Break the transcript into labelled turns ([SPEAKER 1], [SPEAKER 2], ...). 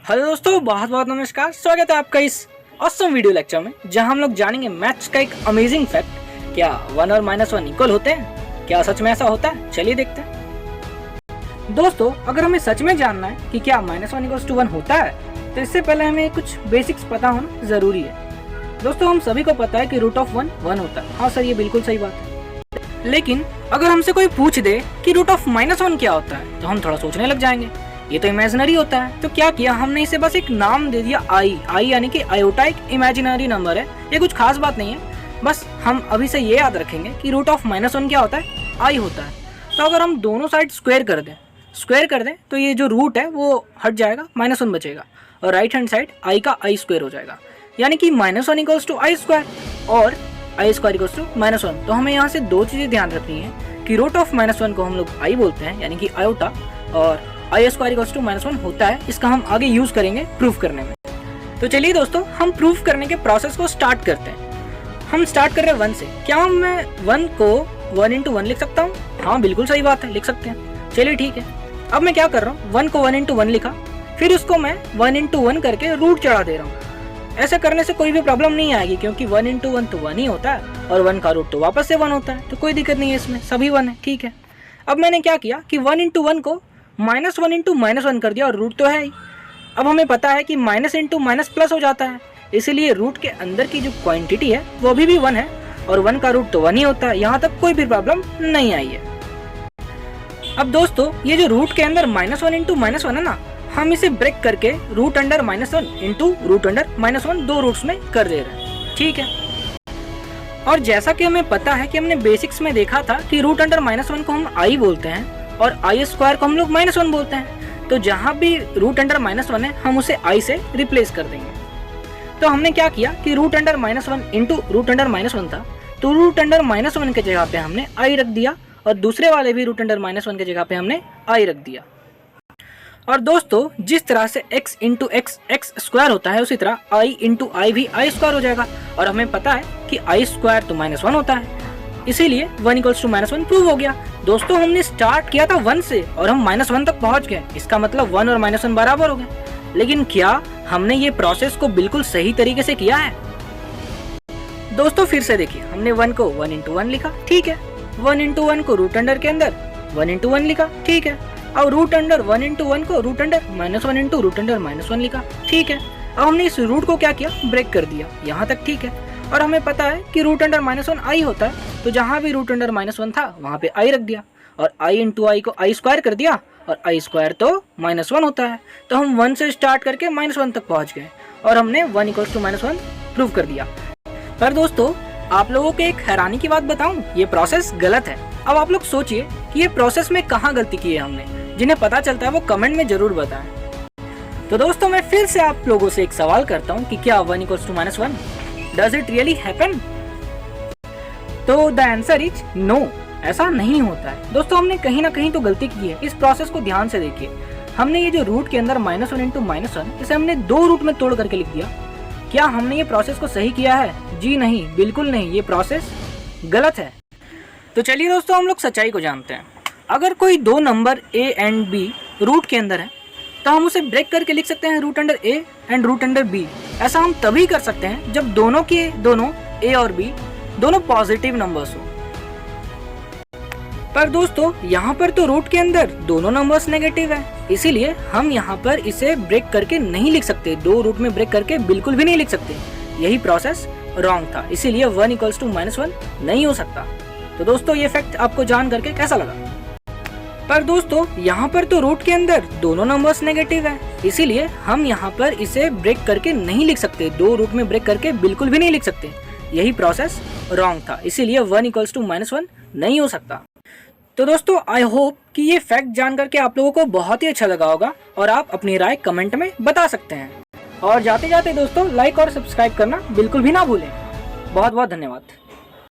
[SPEAKER 1] Hello दोस्तों, बहुत बहुत नमस्कार। स्वागत है आपका इस ऑसम वीडियो लेक्चर में, जहां हम लोग जानेंगे मैथ्स का एक अमेजिंग फैक्ट। क्या 1 और -1 इक्वल होते हैं? क्या सच में ऐसा होता है? चलिए देखते हैं। दोस्तों, अगर हमें सच में जानना है कि क्या -1 = 1 होता है, तो इससे पहले हमें कुछ बेसिक्स पता होना जरूरी है। दोस्तों, हम सभी को पता है कि √1 1 होता है। हाँ सर, ये बिल्कुल सही बात है। लेकिन अगर हमसे कोई पूछ दे कि √1 क्या होता है, तो हम थोड़ा सोचने लग जाएंगे। ये तो इमेजिनरी होता है। तो क्या किया हमने, इसे बस एक नाम दे दिया आई यानी कि आयोटा एक इमेजिनरी नंबर है। ये कुछ खास बात नहीं है, बस हम अभी से ये याद रखेंगे कि √1 क्या होता है, आई होता है। तो अगर हम दोनों साइड स्क्वायर कर दें तो ये जो रूट है वो हट जाएगा, -1 बचेगा, और राइट हैंड साइड आई का I² हो जाएगा। यानी कि -1 = I² और I² = -1। तो हमें यहाँ से दो चीजें ध्यान रखनी है कि √1 को हम लोग आई बोलते हैं यानी कि आयोटा, और I² = -1 होता है। इसका हम आगे यूज करेंगे प्रूफ करने में। तो चलिए दोस्तों, हम प्रूफ करने के प्रोसेस को स्टार्ट करते हैं। हम स्टार्ट कर रहे हैं 1 से। क्या मैं 1 को 1 × 1 लिख सकता हूँ? हाँ बिल्कुल सही बात है, लिख सकते हैं। चलिए ठीक है। अब मैं क्या कर रहा हूँ, 1 को 1 × 1 लिखा, फिर उसको मैं 1 × 1 करके रूट चढ़ा दे रहा हूँ। ऐसा करने से कोई भी प्रॉब्लम नहीं आएगी, क्योंकि 1 × 1 तो 1 ही होता है, और 1 का रूट तो वापस से 1 होता है। तो कोई दिक्कत नहीं है, इसमें सभी 1 है। ठीक है। अब मैंने क्या किया कि 1 × 1 को -1 × -1 कर दिया, और रूट तो है ही। अब हमें पता है कि माइनस इंटू माइनस प्लस हो जाता है, इसीलिए रूट के अंदर की जो क्वांटिटी है वो अभी भी 1 है, और 1 का रूट तो 1 ही होता है। यहाँ तक कोई भी प्रॉब्लम नहीं आई है। अब दोस्तों, ये जो रूट के अंदर -1 × -1 है ना, हम इसे ब्रेक करके √1 इंटू √1 दो रूट्स में कर दे रहे हैं। ठीक है। और जैसा कि हमें पता है कि हमने बेसिक्स में देखा था कि √1 को हम आई बोलते हैं और I² को हम लोग -1 बोलते हैं। तो जहां भी √1 है, हम उसे I से रिप्लेस कर देंगे। तो हमने क्या किया कि √1 इंटू √1 था, तो √1 के जगह पे हमने I रख दिया, और दूसरे वाले भी √1 के जगह पे हमने I रख दिया। और दोस्तों, जिस तरह से x × x² होता है, उसी तरह I × I भी I² हो जाएगा। और हमें पता है कि I² तो -1 होता है, इसीलिए 1 = -1 प्रूव हो गया। दोस्तों, हमने स्टार्ट किया था 1 से और हम -1 तक पहुंच गए। इसका मतलब 1 और -1 बराबर हो गए। लेकिन क्या हमने ये प्रोसेस को बिल्कुल सही तरीके से किया है? दोस्तों, फिर से देखिए, हमने 1 को 1 × 1 लिखा, ठीक है। 1 × 1 को √1 के अंदर 1 × 1 लिखा, ठीक है। और √1 × 1 को √1 -1 इंटू √1 लिखा, ठीक है। अब हमने इस रूट को क्या किया, ब्रेक कर दिया। यहाँ तक ठीक है। और हमें पता है कि √1 I होता है, तो जहां भी √1 था वहां पे I रख दिया, और I × I को I² कर दिया, और I² तो -1 होता है। तो हम 1 से स्टार्ट करके -1 तक पहुंच गए, और हमने 1 = -1 प्रूव कर दिया। पर दोस्तों, आप लोगों को एक हैरानी की बात बताऊं, ये प्रोसेस गलत है। अब आप लोग सोचिए कि ये प्रोसेस में कहाँ गलती की है हमने। जिन्हें पता चलता है वो कमेंट में जरूर बताएं। तो दोस्तों, मैं फिर से आप लोगों से एक सवाल करता हूँ कि क्या 1 = -1 Does it really happen? तो द आंसर इज नो, ऐसा नहीं होता है। दोस्तों, हमने कहीं ना कहीं तो गलती की है। इस प्रोसेस को ध्यान से देखिए। हमने ये जो रूट के अंदर -1 × -1, इसे हमने दो रूट में तोड़ करके लिख दिया। क्या हमने ये प्रोसेस को सही किया है? जी नहीं, बिल्कुल नहीं। ये प्रोसेस गलत है। तो चलिए दोस्तों, हम लोग सच्चाई को जानते हैं। अगर कोई दो number A and B root के अंदर है, तो हम उसे ब्रेक करके लिख सकते हैं √A एंड √B। ऐसा हम तभी कर सकते हैं जब दोनों A और B दोनों पॉजिटिव नंबर्स हो। पर दोस्तों, यहाँ पर तो रूट के अंदर दोनों नंबर्स नेगेटिव है, इसीलिए हम यहाँ पर इसे ब्रेक करके नहीं लिख सकते। दो रूट में ब्रेक करके बिल्कुल भी नहीं लिख सकते। यही प्रोसेस रॉन्ग था, इसीलिए 1 = -1 नहीं हो सकता। तो दोस्तों, ये फैक्ट आपको जान करके कैसा लगा? पर दोस्तों, यहाँ पर तो रूट के अंदर दोनों नंबर्स नेगेटिव है, इसीलिए हम यहाँ पर इसे ब्रेक करके नहीं लिख सकते। दो रूट में ब्रेक करके बिल्कुल भी नहीं लिख सकते। यही प्रोसेस रॉन्ग था, इसीलिए 1 = -1 नहीं हो सकता। तो दोस्तों, आई होप कि ये फैक्ट जान करके आप लोगों को बहुत ही अच्छा लगा होगा, और आप अपनी राय कमेंट में बता सकते हैं। और जाते जाते दोस्तों, लाइक और सब्सक्राइब करना बिल्कुल भी ना भूलें। बहुत बहुत धन्यवाद।